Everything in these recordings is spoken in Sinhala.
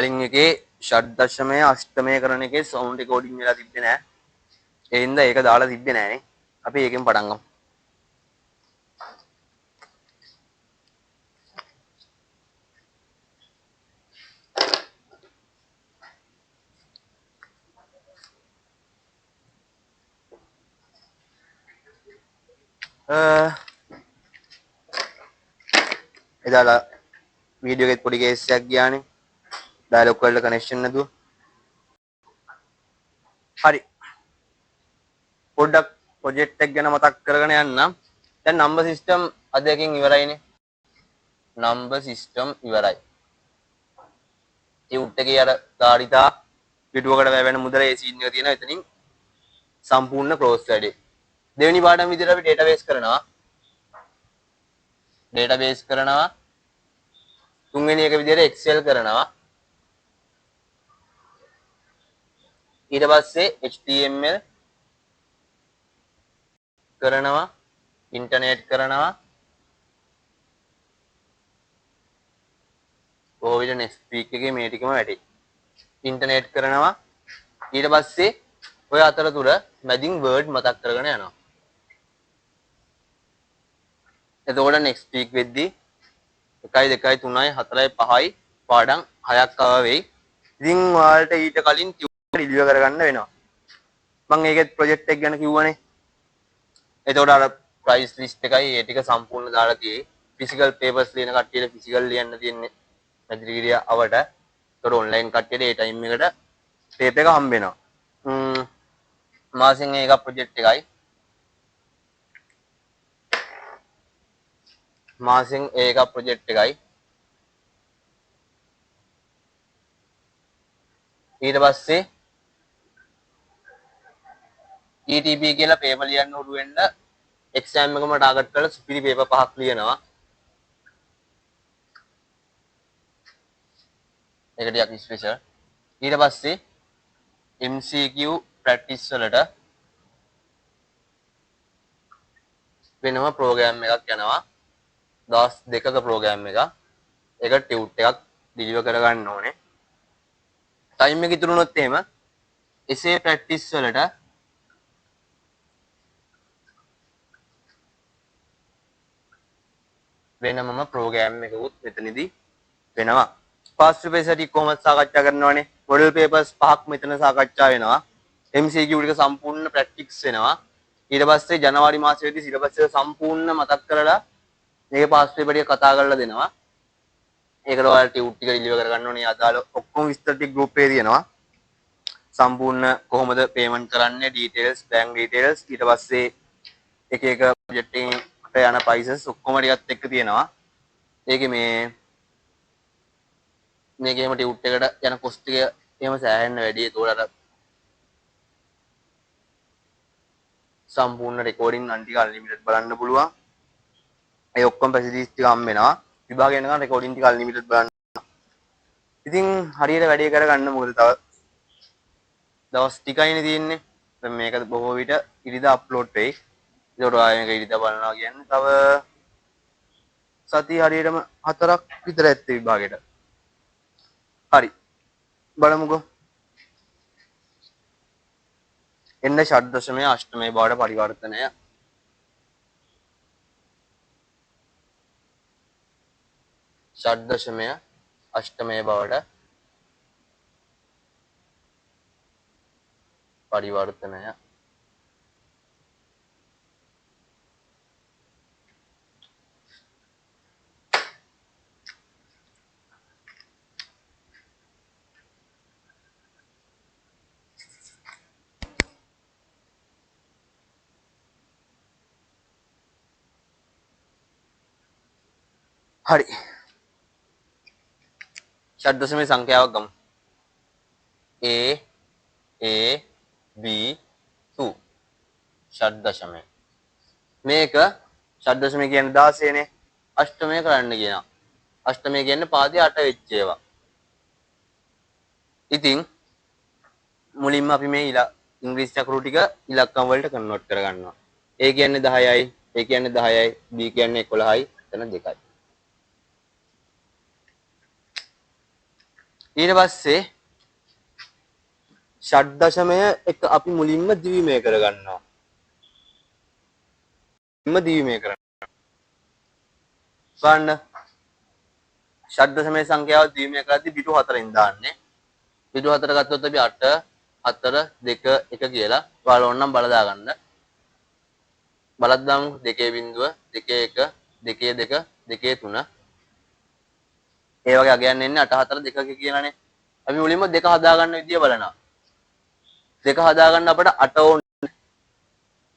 කලින් එකේ ෂඩ් දශමය අෂ්ටමය කරන එකේ සවුන්ඩ් රෙකෝඩින් වෙලා තිබ්බේ නෑ. ඒ හින්දා ඒක දාලා තිබ්බේ නෑනේ. අපි ඒකෙන් පටන් ගමු. එදාලා වීඩියෝ එකෙත් පොඩි කේස් එකක් ගියානේ. ඩයලොග් වලට කනෙක්ෂන් නැතුව. හරි. පොඩ්ඩක් ප්‍රොජෙක්ට් එක ගැන මතක් කරගෙන යන්න. දැන් නම්බර් සිස්ටම් අධ්‍යයනයෙන් ඉවරයිනේ. නම්බර් සිස්ටම් ඉවරයි. ටියුට් එකේ අර ධාරිතා පිටුවකට වැවෙන මුදල ඒ සීන් එක තියෙනවා. එතනින් සම්පූර්ණ ක්ලෝස් වැඩේ. දෙවෙනි පාඩම විදිහට අපි ඩේටාබේස් කරනවා. ඩේටාබේස් කරනවා. තුන්වෙනි එක විදිහට එක්සෙල් කරනවා. ඊට පස්සේ HTML කරනවා. ඉන්ටර්නෙට් කරනවා. ඕවිල නෙක්ස්ට් වීක් එකේ මේ ටිකම වැඩි. ඉන්ටර්නෙට් කරනවා. ඊට පස්සේ ඔය අතරතුර මැදින් වර්ඩ් මතක් කරගෙන යනවා. එතකොට නෙක්ස්ට් වීක් වෙද්දී 1 2 3 4 5යි පාඩම් 6ක් ආව වෙයි. ඉතින් ඔයාලට ඊට කලින් ටියුටර් රිවිව් කරගන්න වෙනවා. මම ඒකෙත් ප්‍රොජෙක්ට් එක ගැන කිව්වනේ. එතකොට අර ප්‍රයිස් ලිස්ට් එකයි ඒ ටික සම්පූර්ණ දාලා තියෙයි. ෆිසිකල් පේපර්ස් ලියන කට්ටියට ෆිසිකල් ලියන්න තියෙන්නේ මැදිරිගිරිය අවට. එතකොට ඔන්ලයින් කට්ටියට ඒ ටයිම් එකට ටේප් එක හම්බ වෙනවා. මාසෙන් එක ප්‍රොජෙක්ට් එකයි. මාසෙන් එක ප්‍රොජෙක්ට් එකයි. ඊට පස්සේ ETP කියලා පේපර් ලියන්න උරු වෙන්න එක්සෑම් එකම ටාගට් කරලා සුපිරි පේපර් 5ක් ලියනවා. ඒක ටිකක් ස්පෙෂල්. ඊට පස්සේ MCQ ප්‍රැක්ටිස් වලට වෙනම ප්‍රෝග්‍රෑම් එකක් යනවා. දවස් දෙකක ප්‍රෝග්‍රෑම් එකක්. ඒක ටියුට් එකක් ඩිලිවර් කරගන්න ඕනේ. ටයිම් එක ඉතුරු වුණොත් එහෙම එසේ ප්‍රැක්ටිස් වලට වෙනමම ප්‍රෝග්‍රෑම් එකකුත් මෙතනදී වෙනවා. පාස්ට් පේපර්ස් ටික කොහොමද සාකච්ඡා කරනවනේ. මොඩල් පේපර්ස් 5ක් මෙතන සාකච්ඡා වෙනවා. MCQ ටික සම්පූර්ණ ප්‍රැක්ටිස් වෙනවා. ඊට පස්සේ ජනවාරි මාසයේදී සිලබස් එක සම්පූර්ණ මතක් කරලා මේකේ පාස්ට් පේපර් ටික කතා කරලා දෙනවා. ඒකට ඔයාලට ටියුට් ටික රිලිවර් කරගන්න ඕනේ. අදාළ ඔක්කොම විස්තර ටික ගෲප් එකේ තියෙනවා. සම්පූර්ණ කොහොමද පේමන්ට් කරන්නේ, ඩීටේල්ස්, බැංක් ඩීටේල්ස්, ඊට පස්සේ එක එක ප්‍රොජෙක්ට් එකට යන ප්‍රයිසස් ඔක්කොම ටිකත් එක්ක තියෙනවා. ඒකේ මේකේම ටියුට් එකට යන කොස්ට් එක එහෙම සෑහෙන්න වැඩි. ඒතකොට අර සම්පූර්ණ රෙකෝඩින් අන් ටික අන්ලිමිටඩ් බලන්න පුළුවන්. ඒ ඔක්කොම ෆැසිලිටිස් ටික හම්බ වෙනවා. විභාගය යනකම් රෙකෝඩින් ටික අන්ලිමිටඩ් බලන්න. ඉතින් හරියට වැඩේ කරගන්න මොකද තව දවස් ටිකයිනේ තියෙන්නේ. දැන් මේක බොහෝ විට ඉරිදා අප්ලෝඩ් වෙයි. ඒකට ආයෙ මේක ඉරිදා බලනවා කියන්නේ තව සති හරියටම 4ක් විතර ඇත්තේ විභාගෙට. හරි. බලමුකෝ. එන්න ෂඩ් දශමය අෂ්ටමය බවට පරිවර්තනය. ෂඩ් දශමය අෂ්ටමය බවට පරිවර්තනය. හරි. ෂඩ් දශමයේ සංඛ්‍යාවක් ගමු. A B 2 ෂඩ් දශමය. මේක ෂඩ් දශමය කියන්නේ 16 නේ. අෂ්ටමය කරන්න කියනවා. අෂ්ටමය කියන්නේ පාදේ 8 වෙච්ච ඒවා. ඉතින් මුලින්ම අපි මේ ඉංග්‍රීසි අකුරු ටික ඉලක්කම් වලට කන්වර්ට් කරගන්නවා. A කියන්නේ 10යි, A කියන්නේ 10යි, B කියන්නේ 11යි, එතන 2යි. ඊට පස්සේ ෂඩ් දශමය එක අපි මුලින්ම දිවිමය කරගන්නවා. දිවිමය කරගන්නවා. බලන්න ෂඩ් දශමයේ සංඛ්‍යාව දිවිමය කරද්දී පිටු 4න් දාන්නේ. පිටු 4 ගත්තොත් අපි 8 4 2 1 කියලා. ඔයාලා ඕනනම් බලලා දාගන්න. බලද්දී දාමු 2.0 2 1 2 2 2 3. ඒ වගේ අගයන් එන්නේ 8 4 2 කියලානේ. අපි මුලින්ම 2 හදාගන්න විදිය බලනවා. 2 හදාගන්න අපිට 8 ඕනේ.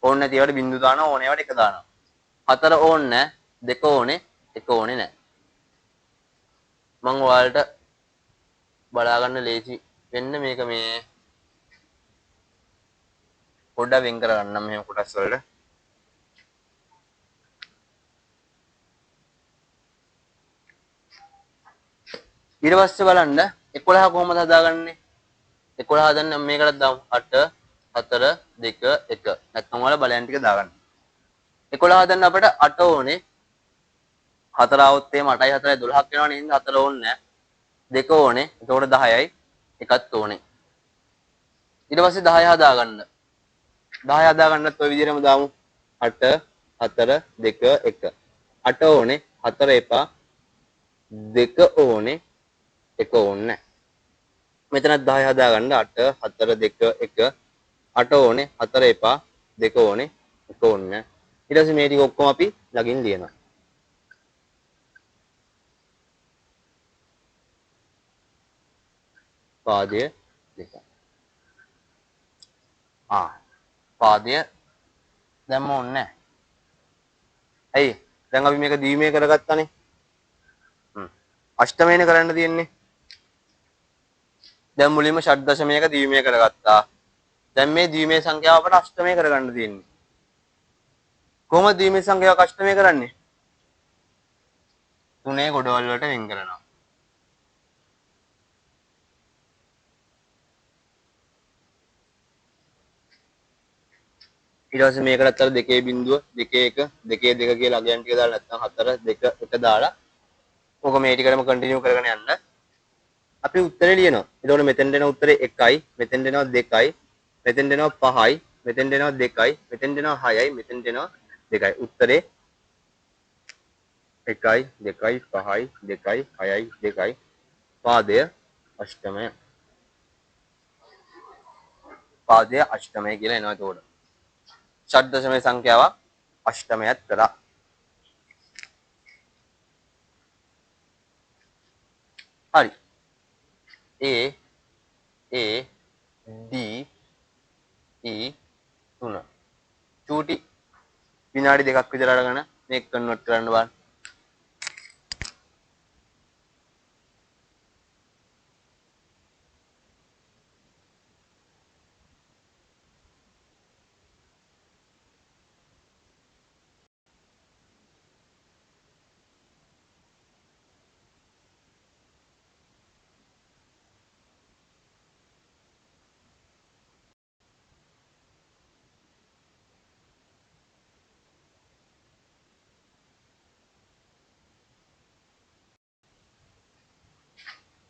ඕනේ නැති ඒවාට බිංදු දානවා, ඕනේ ඒවාට 1 දානවා. 4 ඕනේ නැහැ, 2 ඕනේ, 1 ඕනේ නැහැ. මම ඔයාලට බලා ගන්න ලේසි වෙන්න මේක මේ පොඩ්ඩක් වෙන් කරගන්නම් මෙහෙම කොටස් වලට. ඊට පස්සේ බලන්න 11 කොහොමද හදාගන්නේ? 11 හදන්න මේකට දාමු 8 4 2 1. නැත්නම් ඔයාලා බලයන් ටික දාගන්න. 11 හදන්න අපිට 8 ඕනේ. 4 આવොත් එහෙම 8යි 4යි 12ක් වෙනවනේ. එහෙනම් 4 ඕනේ නැහැ. 2 ඕනේ. එතකොට 10යි. එකත් ඕනේ. ඊට පස්සේ 10 හදාගන්න. 10 හදාගන්නත් ඔය විදිහටම දාමු. 8 4 2 1. 8 ඕනේ. 4 එපා. 2 ඕනේ. 1 ඕනේ නැහැ. මෙතනත් 10 හදාගන්න 8 4 2 1. 8 ඕනේ. 4 එපා. 2 ඕනේ. 1 ඕනේ නැහැ. ඊට පස්සේ මේ ටික ඔක්කොම අපි ළඟින් ලියනවා. පාදය 2. පාදය දැම්ම ඕනේ නැහැ. ඇයි? දැන් අපි මේක ද්විමය කරගත්තානේ. අෂ්ටමයනේ කරන්න තියෙන්නේ. දැන් මුලින්ම ෂඩ් දශමයක ද්විමය කරගත්තා. දැන් මේ ද්විමය සංඛ්‍යාව අපට අෂ්ටමය කරගන්න තියෙන්නේ. කොහොමද ද්විමය සංඛ්‍යාවක් අෂ්ටමය කරන්නේ? 3 ගොඩවල් වලට වෙන් කරනවා. ඊට පස්සේ මේකටත් අර 2.0 2 1 2 2 කියලා අගයන් ටික දාලා නැත්නම් 4 2 1 දාලා ඕක මේ ටිකටම කන්ටිනියු කරගෙන යන්න. අපි උත්තරේ ලියනවා. එතකොට මෙතෙන්ට එන උත්තරේ 1යි, මෙතෙන්ට එනවා 2යි, මෙතෙන්ට එනවා 5යි, මෙතෙන්ට එනවා 2යි, මෙතෙන්ට එනවා 6යි, මෙතෙන්ට එනවා 2යි. උත්තරේ 1යි 2යි 5යි 2යි 6යි 2යි. පාදය අෂ්ටමය. පාදය අෂ්ටමය කියලා එනවා එතකොට. ෂඩ් දශමයේ සංඛ්‍යාවක් අෂ්ටමයක් කරා. හරි. A D E 3. චූටි විනාඩි 2ක් විතර අරගෙන මේක කන්වර්ට් කරන්න බලන්න.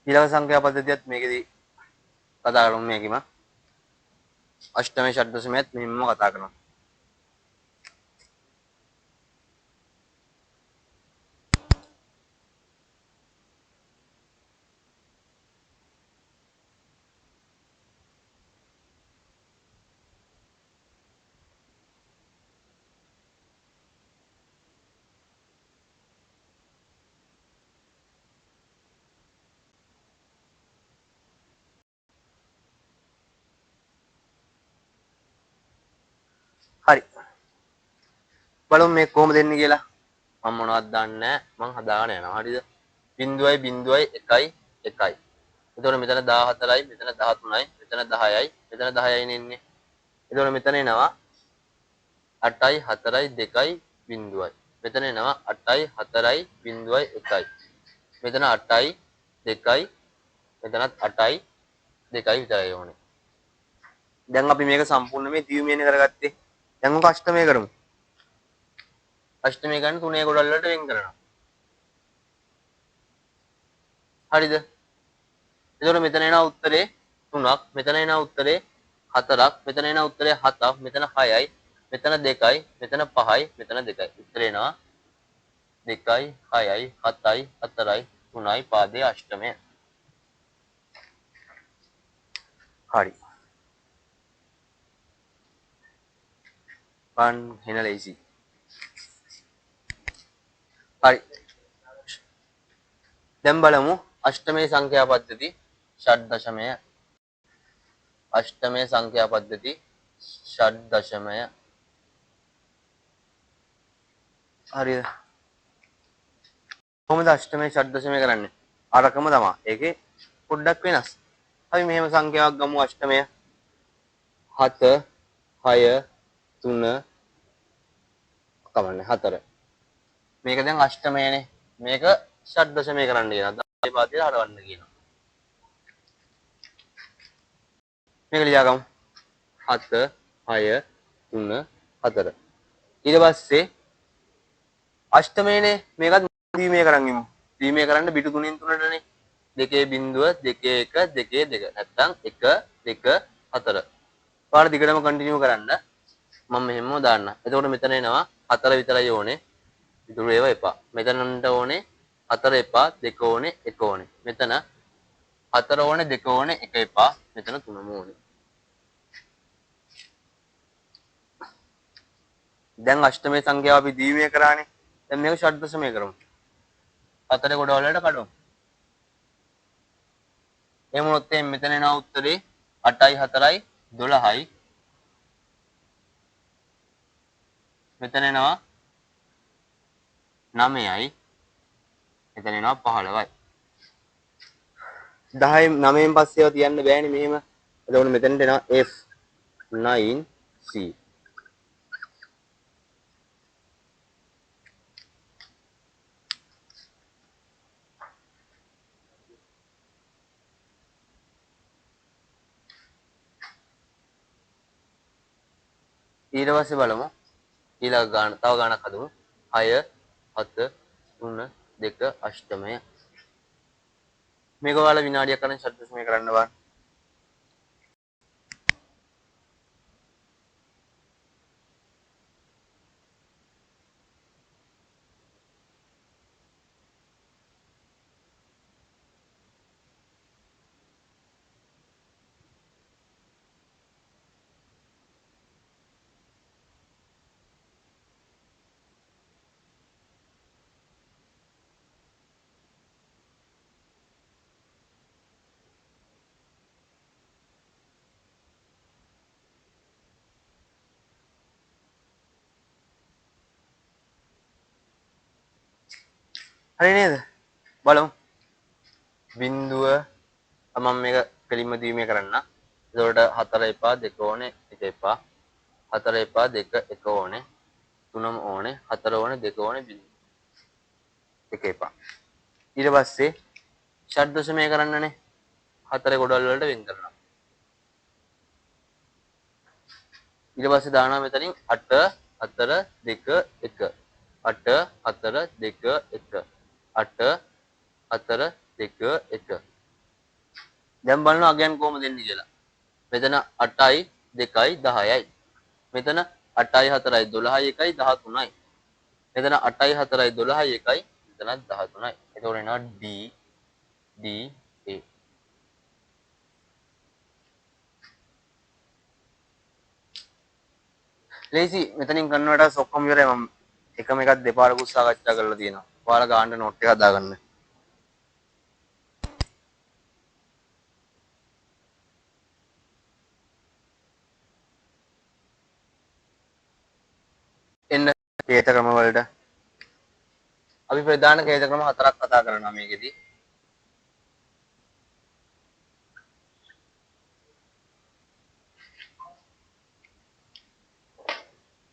ඊළඟ සංඛ්‍යා පද්ධතියත් මේකෙදී කතා කරමු මේකෙම. අෂ්ටමයේ ෂඩ් දශමයත් මෙහෙමම කතා කරනවා. හරි. බලමු මේ කොහොමද දෙන්නේ කියලා. මම මොනවද දන්නේ නැහැ. මම හදාගෙන යනවා. හරිද? 0යි 0යි 1යි 1යි. එතකොට මෙතන 14යි, මෙතන 13යි, මෙතන 10යි, මෙතන 10යි නෙන්නේ. එතකොට මෙතන එනවා 8යි 4යි 2යි 0යි. මෙතන එනවා 8යි 4යි 0යි 1යි. මෙතන 8යි 2යි, මෙතනත් 8යි 2යි විතරයි ඕනේ. දැන් අපි මේක සම්පූර්ණ මේ ද්විමයනේ කරගත්තේ. දැන් උක අෂ්ටමය කරමු. අෂ්ටමය ගන්න 3 ගොඩවල් වලට වෙන් කරනවා. හරිද? එතකොට මෙතන එන උත්තරේ 3ක්, මෙතන එන උත්තරේ 4ක්, මෙතන එන උත්තරේ 7ක්, මෙතන 6යි, මෙතන 2යි, මෙතන 5යි, මෙතන 2යි. උත්තරේ එනවා 2යි, 6යි, 7යි, 4යි, 3යි පාදයේ අෂ්ටමය. හරි. පන් හෙන ලේසි. හරි. දැන් බලමු අෂ්ටමේ සංඛ්‍යා පද්ධති ෂඩ් දශමය. අෂ්ටමේ සංඛ්‍යා පද්ධති ෂඩ් දශමය. හරිද? කොහොමද අෂ්ටමේ ෂඩ් දශමය කරන්නේ? අරකම තමයි. ඒකේ පොඩ්ඩක් වෙනස්. අපි මෙහෙම සංඛ්‍යාවක් ගමු අෂ්ටමය 7 6 3 කමන්නේ 4. මේක දැන් අෂ්ටමයනේ. මේක ෂඩ් දශමය කරන්න කියනවා. දහයේ පාදයට හරවන්න කියනවා. මේක ලියාගමු. 7 6 3 4. ඊට පස්සේ අෂ්ටමයනේ මේකත් දීමේ කරන් ඉමු. දීමේ කරන්න පිටු 3න් 3ටනේ. 2.2 1 2 2 නැත්තම් 1 2 4. පාර දිගටම කන්ටිනියු කරන්න. මම මෙහෙමම දාන්න. එතකොට මෙතන එනවා 4 විතරයි ඕනේ. ඉතුරු ඒවා එපා. මෙතනන්ට ඕනේ 4 එපා, 2 ඕනේ, 1 ඕනේ. මෙතන 4 ඕනේ, 2 ඕනේ, 1 එපා. මෙතන 3ම ඕනේ. දැන් අෂ්ටමේ සංඛ්‍යාව අපි දීමේ කරානේ. දැන් මේක ෂඩ් දශමය කරමු. 4 ගොඩවල් වලට කඩමු. එහෙම වුණොත් මෙතන එන උත්තරේ 8යි 4යි 12යි. මෙතන එනවා 9යි. මෙතන එනවා 15යි. 10න් 9න් පස්සේ ඒවා තියන්න බෑනේ මෙහෙම. එතකොට මෙතනට එනවා F 9C. ඊට පස්සේ බලමු ඊළඟ ගාන තව ගානක් හදමු 6 7 3 2 අෂ්ටමය. මේක ඔයාලා විනාඩියක් ගන්න ෂඩ් දශමය කරන්න බෑ. හරි නේද? බලමු. බිඳුව මම මේක කෙලින්ම දීමේ කරන්න. එතකොට 4 එපා 2 ඕනේ 1 එපා. 4 එපා 2 1 ඕනේ. 3ම ඕනේ 4 ඕනේ 2 ඕනේ බිඳුව. 1 එපා. ඊට පස්සේ ෂඩ් දශමය කරන්නනේ. 4 ගොඩවල් වලට වෙන් කරනවා. ඊට පස්සේ දානවා මෙතනින් 8 4 2 1 8 4 2 1 8 4 2 1. දැන් බලනවා අගයන් කොහොමද දෙන්නේ කියලා. මෙතන 8යි 2යි 10යි. මෙතන 8යි 4යි 12යි 1යි 13යි. මෙතන 8යි 4යි 12යි 1යි. මෙතන 13යි. එතකොට එනවා D D A. ලේසි මෙතනින් කන්වර්ටර්ස් ඔක්කොම ඉවරයි. මම එකම එකක් දෙපාරකුත් සාකච්ඡා කරලා තියෙනවා. ඔයාලා ගාන්න නෝට් එක හදාගන්න. එන්න කේත ක්‍රම වලට අපි ප්‍රධාන කේත ක්‍රම 4ක් කතා කරනවා මේකෙදි.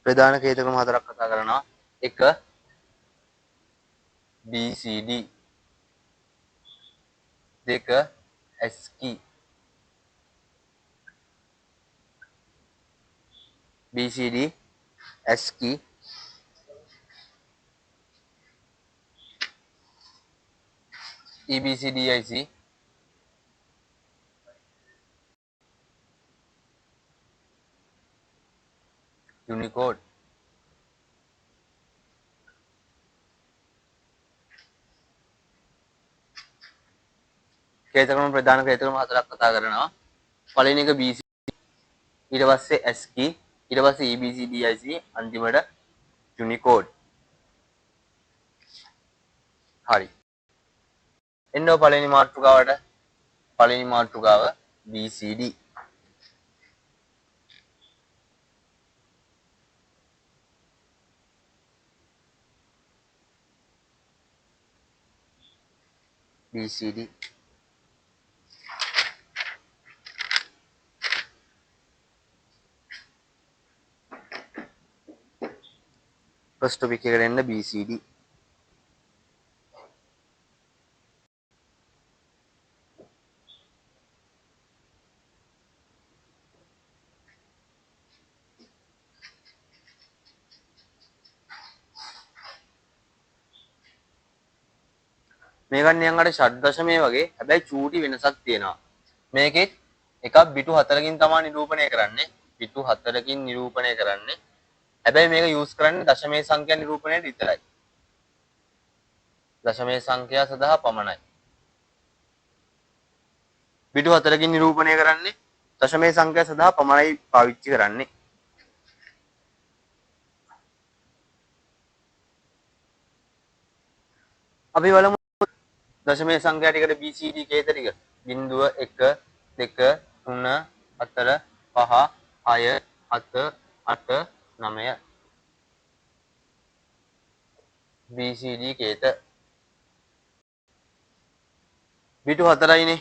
ප්‍රධාන කේත ක්‍රම 4ක් කතා කරනවා. 1 BCD 2 ASCII BCD ASCII EBCDIC Unicode. කේතකම ප්‍රධාන කේතකම හතරක් කතා කරනවා. පළවෙනි එක BC, ඊට පස්සේ ASCII, ඊට පස්සේ EBCDIC, අන්තිමට Unicode. හරි. එන්න පළවෙනි මාතෘකාවට. පළවෙනි මාතෘකාව BCD. BCD. first topic එකට එන්න BCD. මේකත් නිකන් අර ෂඩ් දශමයේ වගේ හැබැයි චූටි වෙනසක් තියෙනවා. මේකෙත් එකක් බිටු 4කින් තමයි නිරූපණය කරන්නේ. බිටු 4කින් නිරූපණය කරන්නේ. හැබැයි මේක යූස් කරන්නේ දශමයේ සංඛ්‍යා නිරූපණයට විතරයි. දශමයේ සංඛ්‍යා සඳහා පමණයි. බිටු 4කින් නිරූපණය කරන්නේ දශමයේ සංඛ්‍යා සඳහා පමණයි පාවිච්චි කරන්නේ. අපි බලමු දශමයේ සංඛ්‍යා ටිකට BCD කේත ටික 0 1 2 3 4 5 6 7 8 9 BCD කේත බිටු 4යිනේ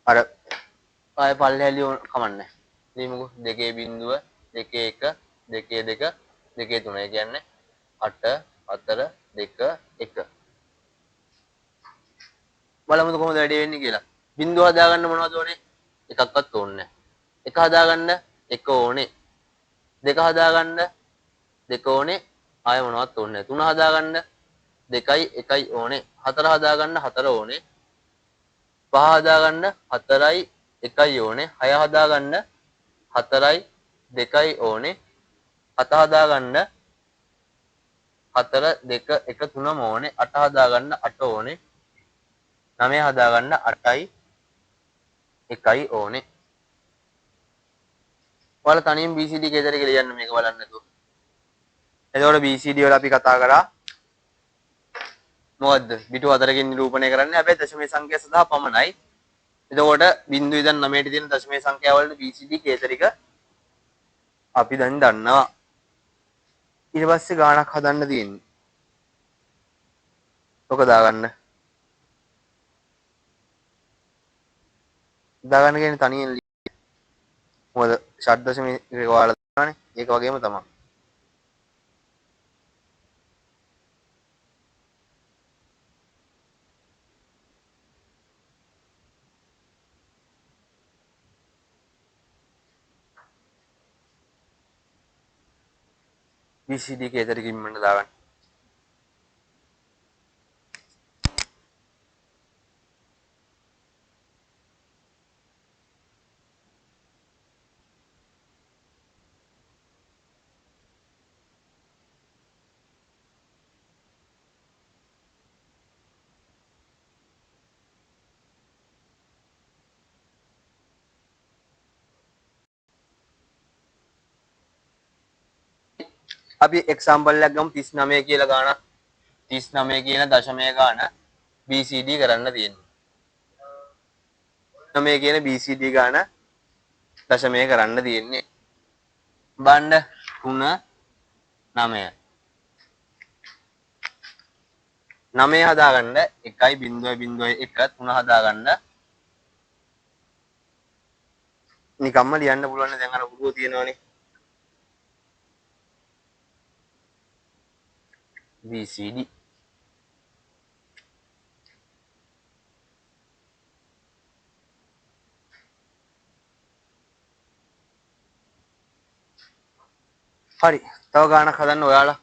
අර ආය පල්ලෙහාලි කමන්නේ ලියමුකෝ 2 බිංදුව 2 1 2 2 2 3 ඒ කියන්නේ 8 4 2 1 බලමුද කොහොමද වැඩි වෙන්නේ කියලා. බිංදුව හදාගන්න මොනවද ඕනේ? එකක්වත් ඕනේ නැහැ. එක හදාගන්න එක ඕනේ. දෙක හදාගන්න දෙක ඕනේ. ආය මොනවත් ඕනේ නැහැ. තුන හදාගන්න 2යි 1යි ඕනේ. හතර හදාගන්න 4 ඕනේ. පහ හදාගන්න 4යි 1යි ඕනේ. හය හදාගන්න 4යි 2යි ඕනේ. හත හදාගන්න 4 2 1 3ම ඕනේ. අට හදාගන්න 8 ඕනේ. 9 හදාගන්න 8යි 1යි ඕනේ. ඔයාලා තනියෙන් BCD කේතර කියලා කියන්න මේක බලන්න නේද? එතකොට BCD වල අපි කතා කරා මොකද්ද? බිටු 4කින් නිරූපණය කරන්නේ. හැබැයි දශමයේ සංඛ්‍යා සඳහා පමණයි. එතකොට බිංදුව ඉඳන් 9ට තියෙන දශමයේ සංඛ්‍යා වලට BCD කේතරික අපි දැන් දන්නවා. ඊට පස්සේ ගාණක් හදන්න තියෙන්නේ. ඔක දාගන්න. දාගන්න කියන්නේ තනියෙන් මොකද ෂඩ් දශමයේ එක ඔයාලා දන්නවනේ. ඒක වගේම තමයි. BCD කේතරික ඉන්නන්න දාගන්න. අපි එක්සැම්පල් එකක් ගමු 39 කියලා ගාණක් 39 කියන දශමයේ ගාණ BCD කරන්න තියෙනවා. 39 කියන BCD ගාණ දශමයේ කරන්න තියෙන්නේ. බණ්ඩ 3 9 9 හදාගන්න 1.0.1 3 හදාගන්න නිකම්ම ලියන්න පුළුවන් දැන් අර පුරුව තියෙනවනේ. BCD හරි. තව ගාණක් හදන්න ඔයාලා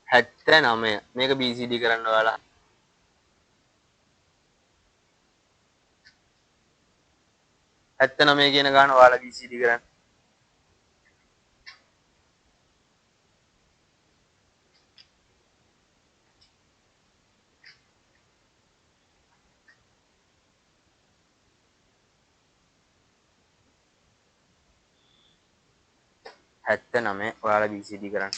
79 මේක BCD කරන්න ඔයාලා 79 කියන ගාණ ඔයාලා BCD කරන්න. 79 ඔයාලා BCD කරන්න.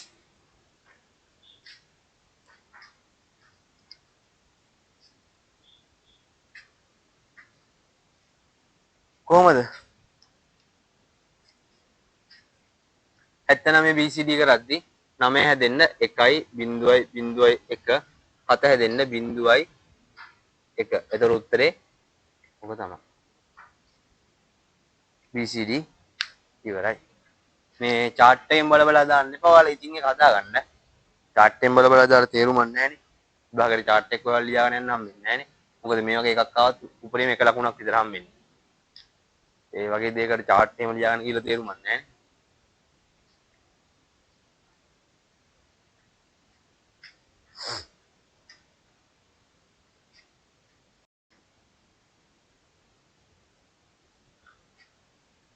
කොහමද? 79 BCD කරද්දි 9 හැදෙන්න 1.0.1 7 හැදෙන්න 0.1. එතකොට උත්තරේ ඔක තමයි. BCD ඉවරයි. මේ chart එකෙන් බල බල දාන්න එපා. ඔයාලා ඉතින් ඒක හදාගන්න. chart එකෙන් බල බල දාලා තේරුමක් නැහැ නේ. විභාගයේ chart එක ඔයාලා ලියාගෙන යන්න හම්බෙන්නේ නැහැ නේ. මොකද මේ වගේ එකක් ආවත් උපරිම එක ලකුණක් විතර හම්බෙන්නේ. ඒ වගේ දෙයකට chart එකම ලියාගෙන කියලා තේරුමක් නැහැ නේ.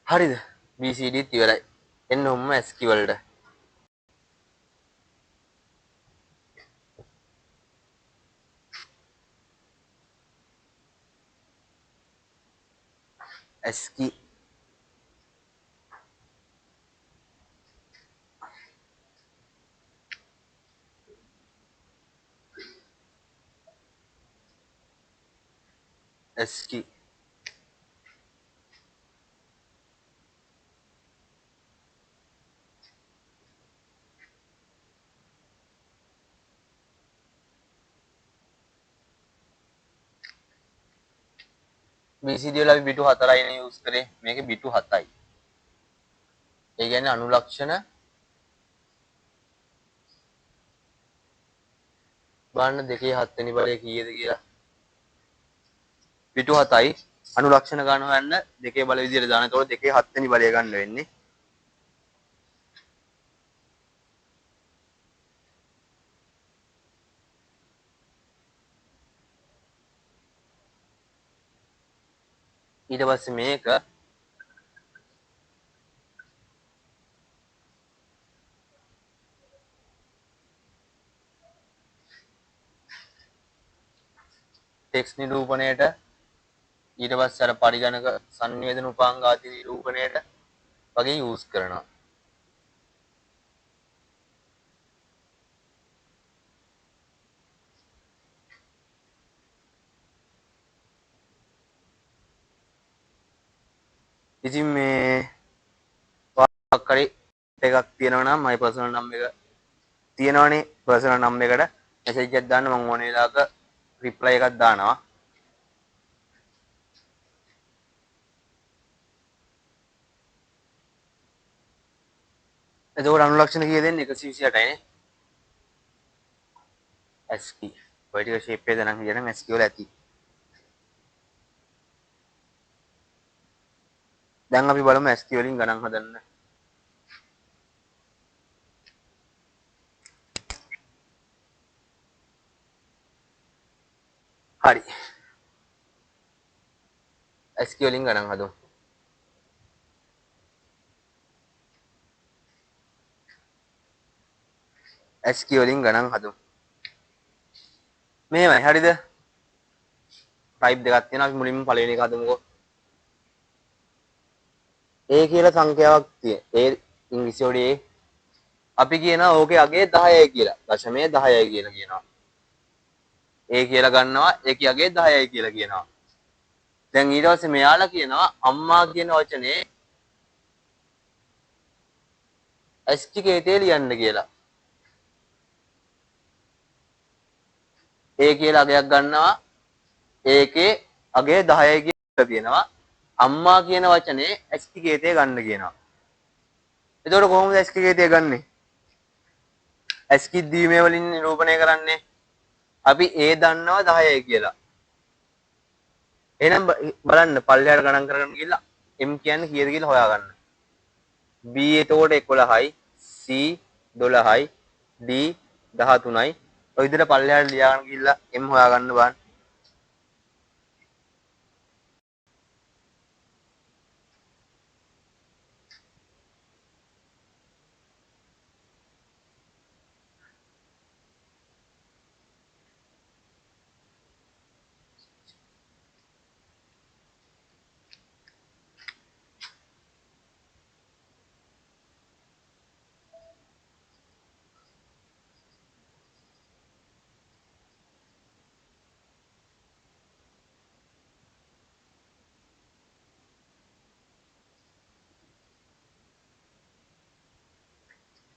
හරිද? BCD ඉවරයි. එන්න ඔම්ම SQ වලට. SQ SQ BCD වල අපි බිටු 4යිනේ යූස් කරේ. මේකේ බිටු 7යි. ඒ කියන්නේ අනුලක්ෂණ බලන්න 2 7 වෙනි බලය කීයද කියලා. බිටු 7යි අනුලක්ෂණ ගන්න හොයන්න 2 බල විදියට දාන. ඒතකොට 2 7 වෙනි බලය ගන්න වෙන්නේ. ඊට පස්සේ මේක ටෙක්ස්ට් නිරූපණයට ඊට පස්සේ අර පරිගණක සංවේදන උපාංග ආදී නිරූපණයට වගේ යූස් කරනවා. ඉතින් මේ කරේ එකක් තියෙනවා නම් මගේ පර්සනල් නම් එක තියෙනවනේ. පර්සනල් නම් එකට මෙසේජ් එකක් දාන්න මම ඕන වෙලාවක රිප්ලයි එකක් දානවා. එතකොට අනුලක්ෂණ කීය දෙන්නේ 128යි නේ. SQ ඔය ටික ෂේප් එක දනම් කියන SQ වල ඇති. දැන් අපි බලමු SQ වලින් ගණන් හදන්න. හරි. SQ වලින් ගණන් හදමු. SQ වලින් ගණන් හදමු. මෙහෙමයි හරිද? ටයිප් දෙකක් තියෙනවා. අපි මුලින්ම පළවෙනි එක හදමුකෝ. A කියලා සංඛ්‍යාවක් තියෙන. ඒ ඉංග්‍රීසි වලේ අපි කියනවා ඕකේ අගේ 10යි කියලා. දශමයේ 10යි කියලා කියනවා. A කියලා ගන්නවා ඒකේ අගේ 10යි කියලා කියනවා. දැන් ඊට පස්සේ මෙයාලා කියනවා අම්මා කියන වචනේ SQ කේතේ ලියන්න කියලා. A කියලා අගයක් ගන්නවා ඒකේ අගේ 10යි කියලා තියෙනවා. අම්මා කියන වචනේ SQ කේතේ ගන්න කියනවා. එතකොට කොහොමද SQ කේතේ ගන්නෙ? SQ දීමේ වලින් නිරූපණය කරන්නේ. අපි A දන්නවා 10යි කියලා. එහෙනම් බලන්න පල්ලෙහාට ගණන් කරගෙන ගිහලා M කියන්නේ කීයද කියලා හොයාගන්න. B එතකොට 11යි, C 12යි, D 13යි. ඔය විදිහට පල්ලෙහාට ලියාගෙන ගිහලා M හොයාගන්න බලන්න.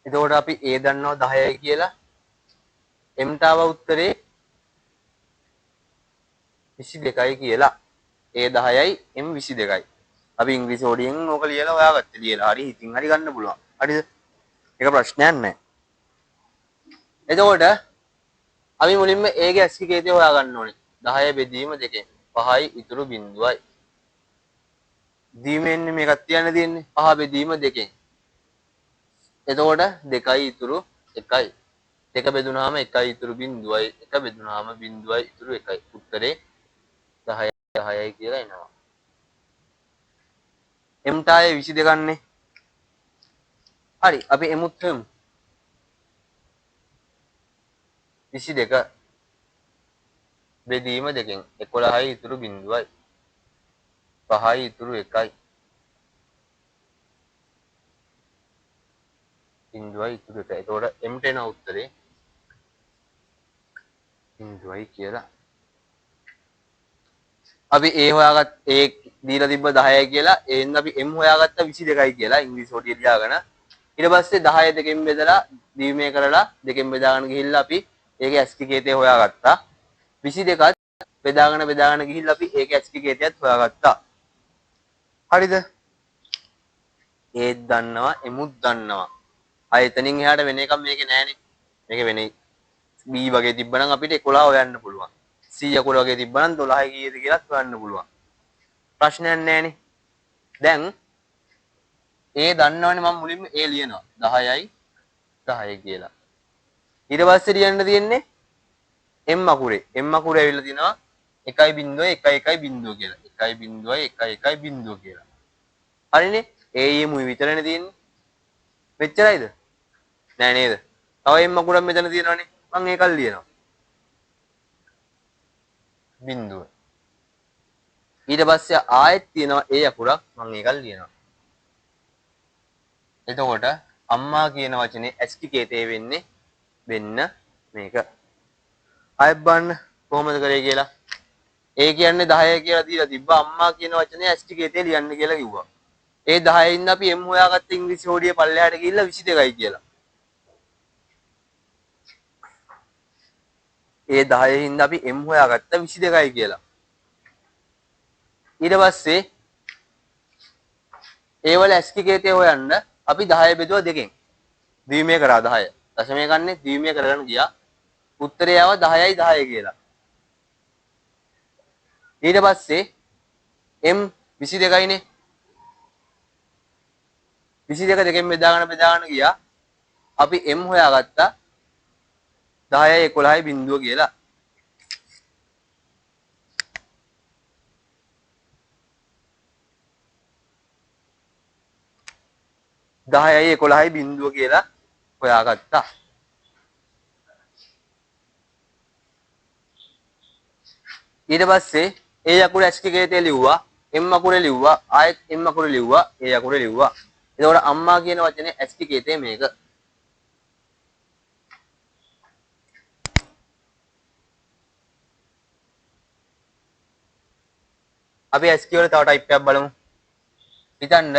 එතකොට අපි A දන්නවා 10යි කියලා. M තාව උත්තරේ 22යි කියලා. A 10යි M 22යි. අපි ඉංග්‍රීසි හොඩියෙන් ඕක ලියලා හොයාගත්තේ ලියලා. හරි හිතින් හරි ගන්න පුළුවන්. හරිද? ඒක ප්‍රශ්නයක් නැහැ. එතකොට අපි මුලින්ම A ගේ ASCII කේතය හොයාගන්න ඕනේ. 10 බෙදීම 2කින් 5යි ඉතුරු බිංදුවයි. දීමෙන් මේකක් තියන්න තියෙන්නේ 5 බෙදීම 2කින්. එතකොට 2යි ඉතුරු 1යි. 2 බෙදුනහම 1යි ඉතුරු බිංදුවයි. 1 බෙදුනහම බිංදුවයි ඉතුරු 1යි. උත්තරේ 10යි 10යි කියලා එනවා. M ටායේ 22 ගන්නේ. හරි අපි M උත් හමු. 22 බෙදීම 2කින් 11යි ඉතුරු බිංදුවයි. 5යි ඉතුරු 1යි. බිංදුවයි ඉතුරු 1යි. එතකොට M ට එන උත්තරේ බිංදුවයි කියලා. අපි A හොයාගත්ත A දීලා තිබ්බ 10යි කියලා එන්න අපි M හොයාගත්ත 22යි කියලා ඉංග්‍රීසි හොඩිය ලියාගෙන ඊට පස්සේ 10 දෙකෙන් බෙදලා දීමේ කරලා දෙකෙන් බෙදාගෙන ගිහිල්ලා අපි ඒකේ ASCII කේතය හොයාගත්තා 22ත් බෙදාගෙන ගිහිල්ලා අපි ඒකේ ASCII කේතයත් හොයාගත්තා හරිද ඒත් දන්නවා එමුත් දන්නවා ආ එතනින් එහාට වෙන එකක් මේකේ නෑනේ මේකේ වෙන්නේ B වගේ තිබ්බනම් අපිට 11 හොයන්න පුළුවන් C අකුර වගේ තිබ්බනම් 12 කීයද කියලාත් හොයන්න පුළුවන් ප්‍රශ්නයක් නෑනේ දැන් ඒ දන්නවනේ මම මුලින්ම ඒ ලියනවා 10යි 10 කියලා ඊට පස්සේ ලියන්න තියෙන්නේ m අකුරේ m අකුරේ ඇවිල්ලා තිනවා 1.1.1.0 කියලා 1.1.1.1 කියලා හරිනේ ඒ මුයි විතරනේ තියෙන්නේ මෙච්චරයිද නෑ නේද තව m අකුරක් මෙතන තියෙනවනේ මම ඒකක් ලියනවා බිංදුව ඊට පස්සේ ආයෙත් තියෙනවා ඒ අකුරක් මම ඒකක් ලියනවා එතකොට අම්මා කියන වචනේ ASCII කේතේ වෙන්නේ වෙන්න මේක ආයෙත් බලන්න කොහොමද කරේ කියලා ඒ කියන්නේ 10 කියලා දීලා තිබ්බා අම්මා කියන වචනේ ASCII කේතේ ලියන්න කියලා කිව්වා ඒ 10 ඉන්න අපි m හොයාගත්ත ඉංග්‍රීසි හොඩියේ පල්ලෙහාට ගිහිල්ලා 22යි කියලා ඒ 10 ඉන්න අපි m හොයාගත්ත 22යි කියලා ඊට පස්සේ ඒ වල ASCII කේතේ හොයන්න අපි 10 බෙදුවා දෙකෙන් ද්විමය කරා 10 දශමය ගන්නේ ද්විමය කරගෙන ගියා උත්තරය ආව 10යි 10 කියලා ඊට පස්සේ m 22යිනේ 22 දෙකෙන් බෙදාගෙන ගියා අපි m හොයාගත්තා 10යි 11යි බිංදුව කියලා 10යි 11යි බිංදුව කියලා හොයාගත්තා. ඊට පස්සේ ඒ අකුර ASCII කේතේ ලිව්වා, M අකුරේ ලිව්වා, ආයෙත් M අකුරේ ලිව්වා, ඒ අකුරේ ලිව්වා. එතකොට අම්මා කියන වචනේ ASCII කේතේ මේක. අපි ASCII වල තව ටයිප් එකක් බලමු. හිතන්න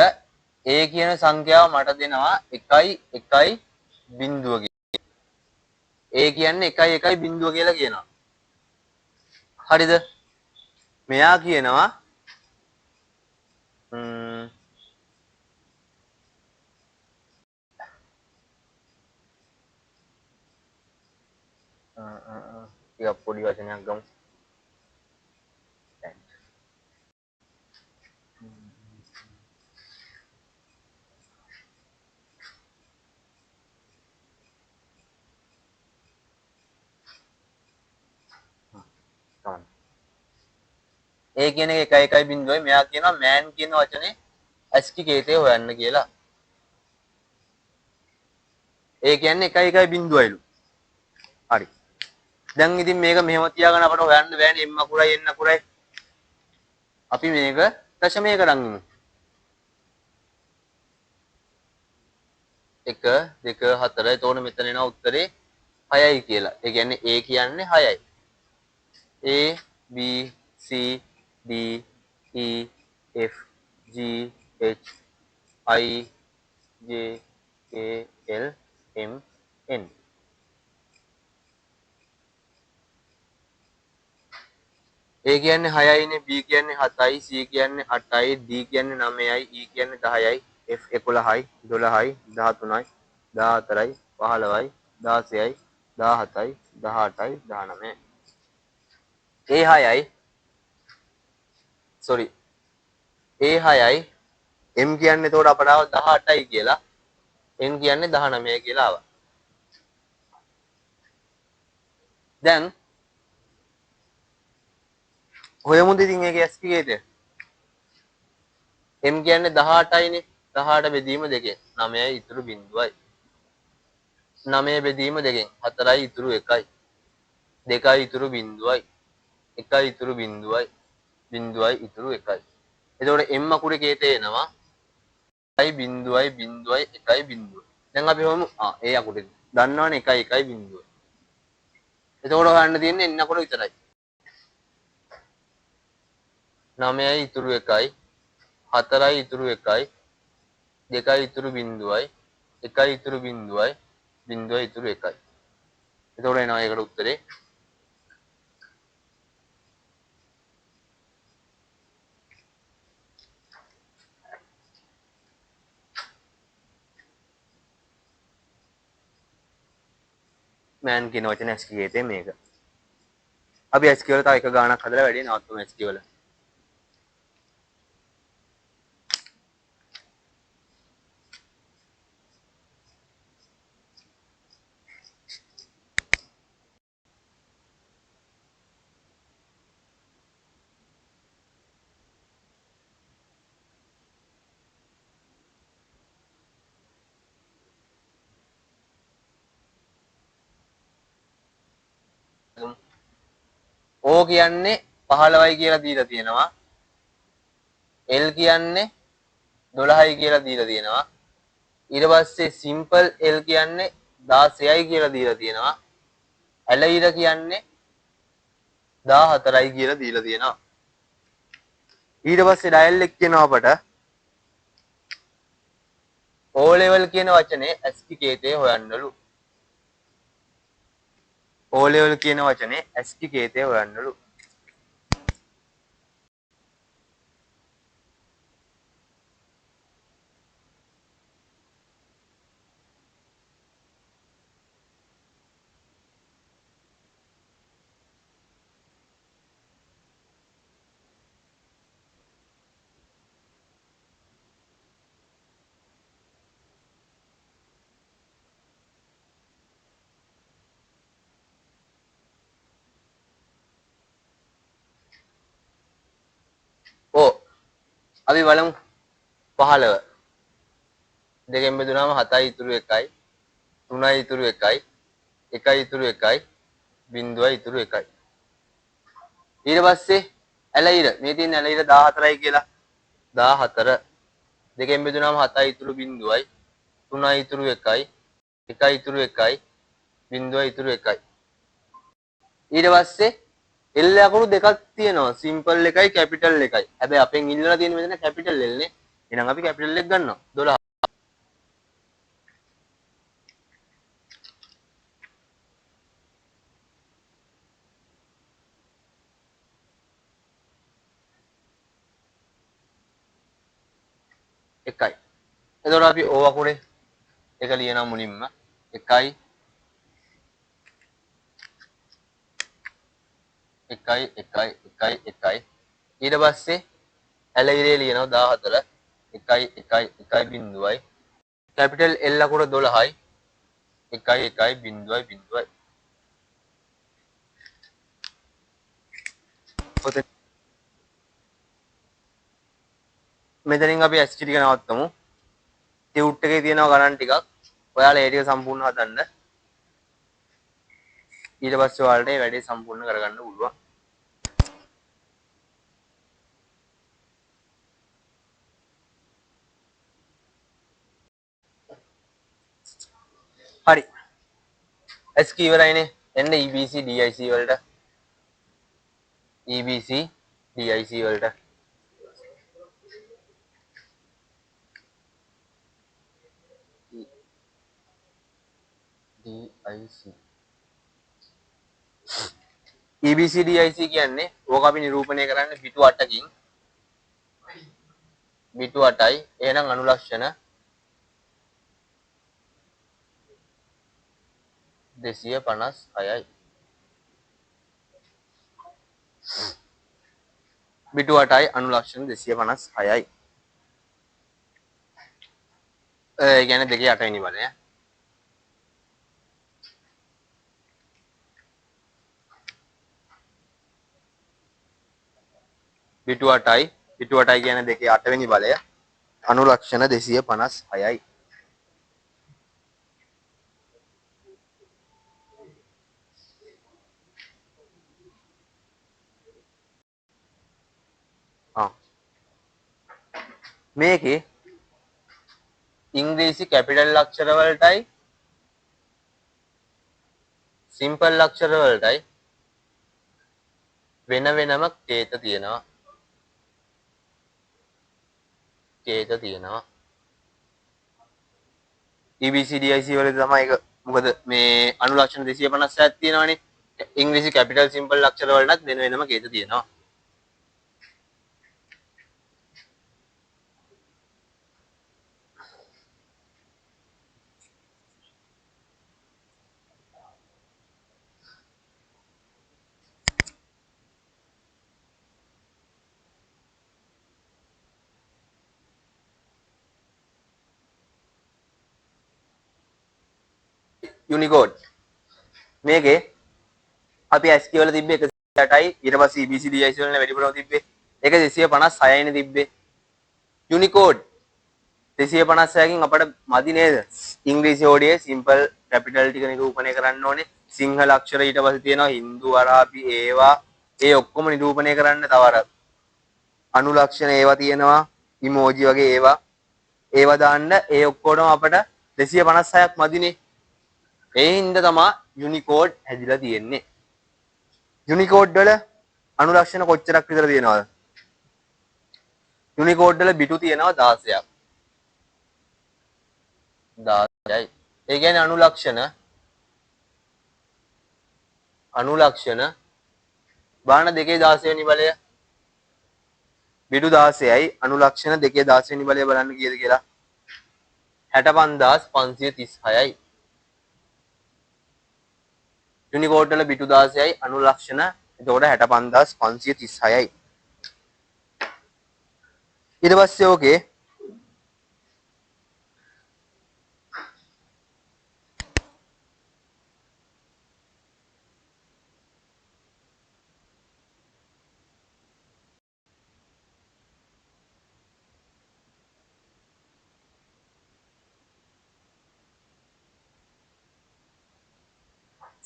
A කියන සංඛ්‍යාව මට දෙනවා 1 1 බිංදුව කියලා. A කියන්නේ 1 1 බිංදුව කියලා කියනවා. හරිද? මෙයා කියනවා ටිකක් පොඩි වචනයක් ගමු. ඒ කියන එක 1 1 බිංදුවයි මෙයා කියනවා මෑන් කියන වචනේ ASCII කේතේ හොයන්න කියලා. ඒ කියන්නේ 1 1 බිංදුවයිලු. හරි. දැන් ඉතින් මේක මෙහෙම තියාගෙන අපට හොයන්න බෑනේ m අකුරයි n අකුරයි. අපි මේක දශමයක රංගමු. 1 2 4 එතකොට මෙතන එන උත්තරේ 6යි කියලා. ඒ කියන්නේ A කියන්නේ 6යි. A B C D E F G H I J K L M N. A කියන්නේ 6යිනේ, B කියන්නේ 7යි, C කියන්නේ 8යි, D කියන්නේ 9යි, E කියන්නේ 10යි, F 11යි, 12යි, 13යි, 14යි, 15යි, 16යි, 17යි, 18යි, 19යි. A6යි sorry A6යි M කියන්නේ එතකොට අපට ආව 18යි කියලා, N කියන්නේ 19යි කියලා ආවා. දැන් හොයමුද ඉතින් ඒකේ S කීයද? M කියන්නේ 18යිනේ. 18 බෙදීම 2කින් 9යි ඉතුරු බිංදුවයි. 9 බෙදීම 2කින් 4යි ඉතුරු 1යි. 2යි ඉතුරු බිංදුවයි. 1යි ඉතුරු බිංදුවයි. බිංදුවයි ඉතුරු 1යි. එතකොට M අකුරේ කේතේ එනවා 1යි බිංදුවයි බිංදුවයි 1යි බිංදුවයි. දැන් අපි හොමු ඒ අකුරේ. දන්නවනේ 1යි 1යි බිංදුවයි. එතකොට හොයන්න තියෙන්නේ N අකුර විතරයි. 9යි ඉතුරු 1යි 4යි ඉතුරු 1යි 2යි ඉතුරු බිංදුවයි 1යි ඉතුරු බිංදුවයි බිංදුවයි ඉතුරු 1යි. එතකොට එනවා ඒකට උත්තරේ මෑන් කියන වචනේ ඇස් කීයේතේ මේක. අපි ඇස් කියවල තව එක ගානක් හදලා වැඩි නවත්තුමු ඇස් කියවල. O කියන්නේ 15යි කියලා දීලා තියෙනවා. L කියන්නේ 12යි කියලා දීලා තියෙනවා. ඊට පස්සේ simple L කියන්නේ 16යි කියලා දීලා තියෙනවා. ඇලයිර කියන්නේ 14යි කියලා දීලා තියෙනවා. ඊට පස්සේ ඩයල් එක කියනවා අපට O level කියන වචනේ ASCII කේතේ හොයන්නලු. O level කියන වචනේ ASCII කේතේ හොයන්නලු. O අපි බලමු 15 දෙකෙන් බෙදුනම 7යි ඉතුරු 1යි 3යි ඉතුරු 1යි 1යි ඉතුරු 1යි බිංදුවයි ඉතුරු 1යි. ඊට පස්සේ ඇලයිර මේ තියෙන ඇලයිර 14යි කියලා 14 දෙකෙන් බෙදුනම 7යි ඉතුරු බිංදුවයි 3යි ඉතුරු 1යි 1යි ඉතුරු 1යි බිංදුවයි ඉතුරු 1යි. ඊට පස්සේ L අකුරු දෙකක් තියෙනවා සිම්පල් එකයි කැපිටල් එකයි. හැබැයි අපෙන් ඉල්ලලා තියෙන මෙතන කැපිටල් L නේ. එහෙනම් අපි කැපිටල් එක ගන්නවා 12. එකයි. එතකොට අපි O අකුරේ එක ලියනවා මුලින්ම 1යි 1යි 1යි 1යි 1යි ඊට පස්සේ ඇල ඉරේ ලියනවා 14 1යි 1යි 1යි බිංදුවයි කැපිටල් L අකුර 12යි 1යි 1යි බිංදුවයි බිංදුවයි. මෙතනින් අපි ST ටික නවත්තමු. ටියුට් එකේ තියෙනවා ගණන් ටිකක්. ඔයාලා ඒ ටික සම්පූර්ණ හදන්න. ඊට පස්සේ ඔයාලට මේ වැඩේ සම්පූර්ණ කරගන්න පුළුවන්. හරි. S කී ඉවරයිනේ. එන්න EBC DIC වලට. EBC DIC වලට. EBCDIC කියන්නේ ඕක අපි නිරූපණය කරන්නේ පිටු 8කින්. පිටු 8යි. එහෙනම් අනුලක්ෂණ 256යි. පිටු 8යි අනුලක්ෂණ 256යි. ඒ කියන්නේ 2 8 වෙනි බලය. පිටු 8යි කියන්නේ 2 8 වෙනි බලය. අනුලක්ෂණ 256යි. මේකේ ඉංග්‍රීසි කැපිටල් අක්ෂර වලටයි සිම්පල් අක්ෂර වලටයි වෙන වෙනම කේත තියෙනවා. EBCDIC වලදී තමයි ඒක. මොකද මේ අනුලක්ෂණ 256ක් තියෙනවානේ. ඉංග්‍රීසි කැපිටල් සිම්පල් අක්ෂර වලටත් වෙන වෙනම කේත තියෙනවා. යුනිකෝඩ් මේකේ අපි ASCII වල තිබ්බේ 108යි ඊට පස්සේ EBCDIC වල වැඩිපුරම තිබ්බේ ඒක 256යි නේ තිබ්බේ. යුනිකෝඩ් 256කින් අපට මදි නේද? ඉංග්‍රීසි ඕඩියේ සිම්පල් කැපිටල් ටික නිරූපණය කරන්න ඕනේ. සිංහල අක්ෂර ඊට පස්සේ තියෙනවා හින්දු අරාබි ඒවා ඒ ඔක්කොම නිරූපණය කරන්න තව අර අනුලක්ෂණ ඒවා තියෙනවා ඉමෝජි වගේ ඒවා දාන්න ඒ ඔක්කොටම අපට 256ක් මදිනේ. ඒ හින්දා තමයි යුනිකෝඩ් හැදිලා තියෙන්නේ. යුනිකෝඩ් වල අනුලක්ෂණ කොච්චරක් විතර තියෙනවද? යුනිකෝඩ් වල බිටු තියෙනවා 16ක්. 16යි. ඒ කියන්නේ අනුලක්ෂණ බාන 2.16 වෙනි බලය. බිටු 16යි අනුලක්ෂණ 2.16 වෙනි බලය බලන්න කීයද කියලා. 65536යි. යුනිකෝඩ් වල බිටු 16යි අනුලක්ෂණ එතකොට 65536යි. ඊට පස්සේ ඕකේ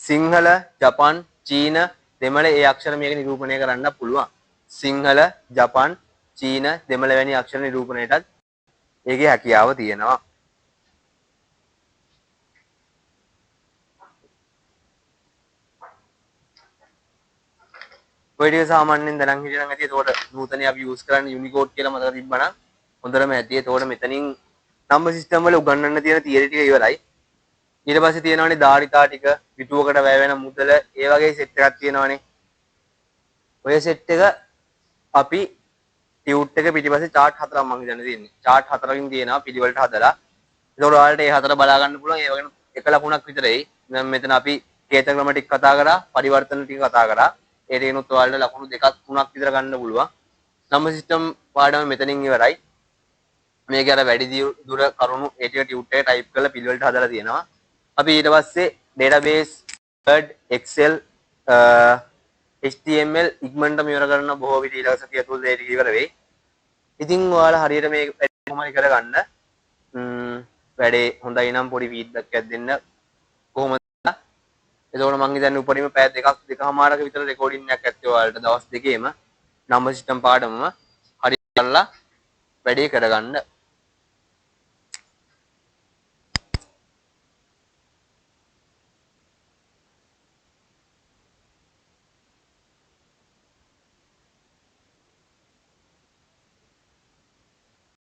සිංහල, ජපන්, චීන, දෙමළ ඒ අක්ෂර මේක නිරූපණය කරන්න පුළුවන්. සිංහල, ජපන්, චීන, දෙමළ වැනි අක්ෂර නිරූපණයටත් ඒකේ හැකියාව තියෙනවා. ඔය ටික සාමාන්‍යයෙන් දැනන් හිටියනම් ඇති. ඒතකොට නූතනයේ අපි යූස් කරන්නේ යුනිකෝඩ් කියලා මතක තිබ්බනම් හොඳටම ඇති. ඒතකොට මෙතනින් නම්බර් සිස්ටම් වල උගන්වන්න තියෙන තියරි ටික ඉවරයි. ඊට පස්සේ තියෙනවානේ ධාරිතා ටික, පිටුවකට වැය වෙන මුදල, ඒ වගේ සෙට් එකක් තියෙනවානේ. ඔය සෙට් එක අපි ටියුට් එක පිටිපස්සේ chart 4ක් මම හිතන්නේ තියෙන්නේ. chart 4කින් තියෙනවා පිළිවෙලට හදලා. ඒතකොට ඔයාලට ඒ හතර බලා ගන්න පුළුවන්. ඒ වගේම එක ලකුණක් විතරයි. දැන් මෙතන අපි කේත ක්‍රම ටික කතා කරා, පරිවර්තන ටික කතා කරා. ඒ ටිකනොත් ඔයාලට ලකුණු දෙකක් තුනක් විතර ගන්න පුළුවන්. නම්බර් සිස්ටම් පාඩම මෙතනින් ඉවරයි. මේක අර වැඩි දුර කරුණු ඒ ටික ටියුට් එක ටයිප් කරලා පිළිවෙලට හදලා තියෙනවා. අපි ඊට පස්සේ database word excel HTML ඉක්මනටම ඉවර කරන බොහෝ විට ඊළඟ සතිය ඇතුළත ඒක ඉවර වෙයි. ඉතින් ඔයාලා හරියට මේක කොහොමද කරගන්න වැඩේ හොඳයි නම් පොඩි ෆීඩ්බැක් එකක් දෙන්න කොහොමද? එතකොට මම හිතන්නේ උපරිම පැය දෙකමාරක විතර රෙකෝඩින් එකක් ඇත්තේ ඔයාලට දවස් දෙකේම නම්බර් සිස්ටම් පාඩමම හරියට කරලා වැඩේ කරගන්න.